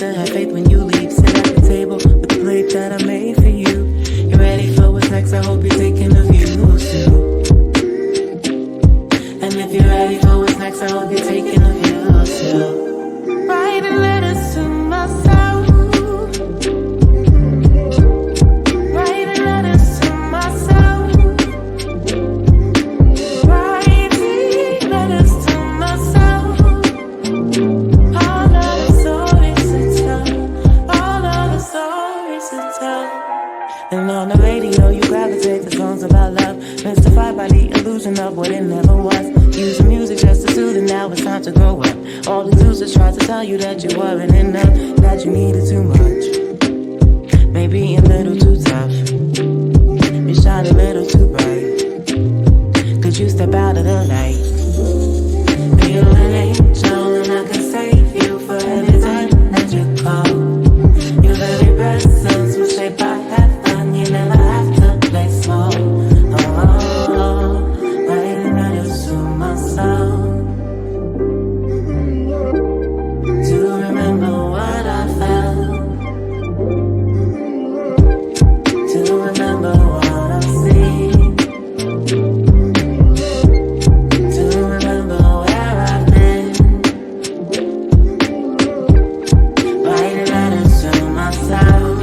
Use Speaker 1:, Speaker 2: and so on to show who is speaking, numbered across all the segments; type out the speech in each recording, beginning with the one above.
Speaker 1: to have faith when you leave. Sit at the table with the plate that I made for you. You ready for what's next? I hope you're taking a view too. And if you're ready for what's next, I hope you're taking a view too. Writing letters to myself. Writing letters to myself. Writing letters to myself. All of the stories to tell. All of the stories to tell. And on the radio you gravitate to songs about love, mystified by the illusion of what it never was. Using music just to soothe, and now it's time to grow up. All the excuses try to tell you that you weren't enough, that you needed too much, maybe a little too tough. You shine a little too bright. Could you step out of the light? Be an angel and I can save you for every time that you call. Your very presence will shape our heaven. You never have to play small. Writing letters to myself to remember what I felt, to remember what I've seen, to remember where I've been. Writing letters to myself.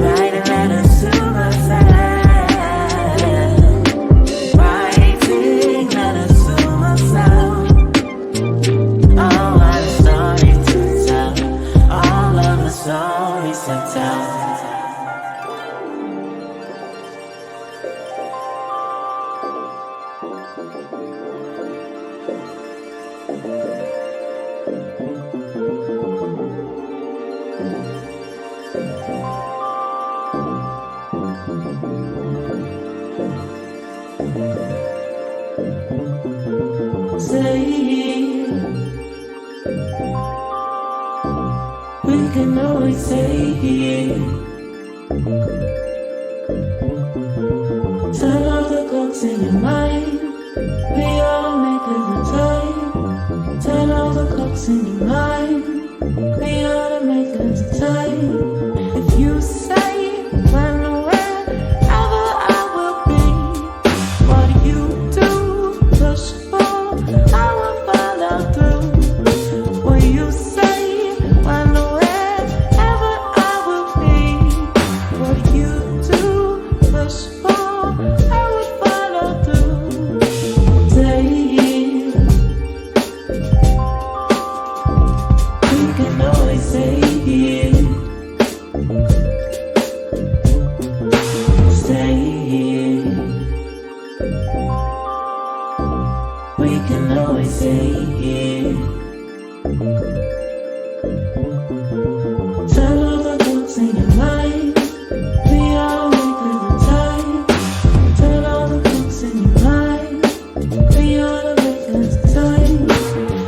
Speaker 1: Writing letters to myself. Writing letters to myself. All of the stories to tell. All of the stories to tell. Say we can always say turn off the clocks in your mind. We all make the time. Turn off the clocks in your mind. We ought to make the time. If you say when or wherever I will be, what do you do? Push for, I will follow through. What you say when or wherever I will be, what do you do? Push for, I will follow through. Say we can always say stay. We can always say turn off the clocks in your mind. We all make the time. Turn off the clocks in your mind. We all make the time.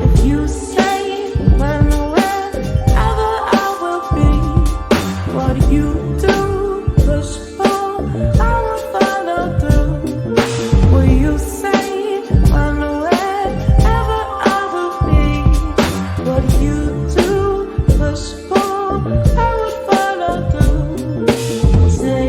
Speaker 1: If you say when or wherever I will be, what do you do? Push for, I will follow through. Will you say when or wherever I will be, what do you do? Push for, I will follow through. Say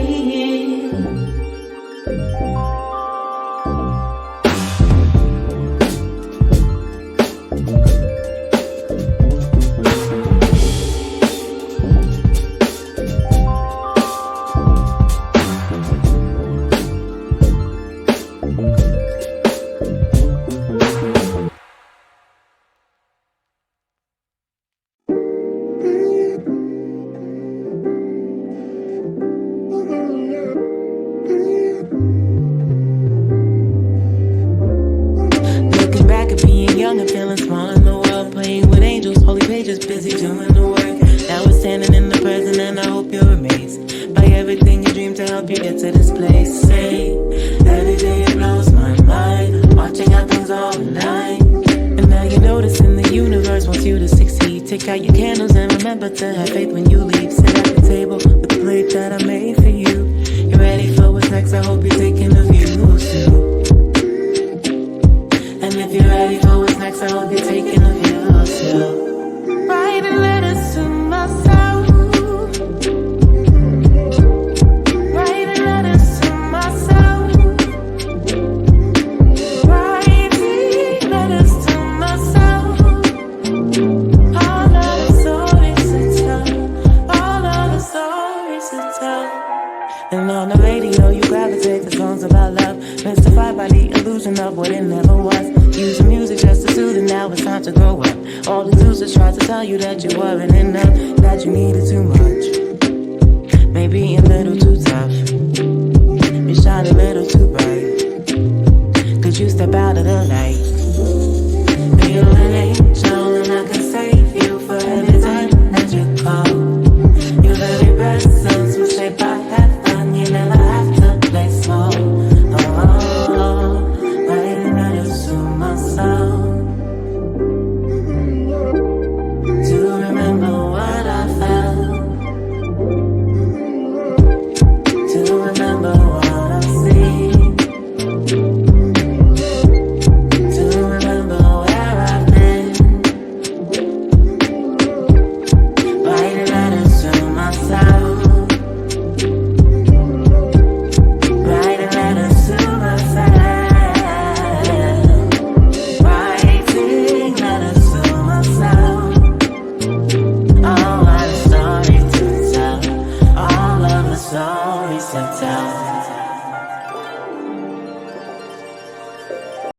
Speaker 1: looking back at being young and feeling small in the world, playing with angels, holy pages, busy doing the work. Now we're standing in the present and I hope you're amazed by everything you dreamed to help you get to this place. Say, every day it blows my mind, watching how things all align. And now you're noticing the universe wants you to succeed. Take out your candles and remember to have faith when you leave. Sit at the table with the plate that I made for you. You ready for what's next? I hope you're taking a view too. And if you're ready for what's next, I hope you're taking a view too. And on the radio you gravitate to songs about love, mystified by the illusion of what it never was. Using music just to soothe, and now it's time to grow up. All the excuses try to tell you that you weren't enough, that you needed too much, maybe a little too tough. You shine a little too bright. Could you step out of the light? Be an angel and I can save you for every time that you call. Your very presence will shape our heaven. You never have to play small. Oh, writing letters to myself to remember what I felt, to remember what I've seen, to remember where I've been. Writing letters to myself, writing letters to myself, writing letters to myself. Oh, what a story to tell, all of the stories to tell.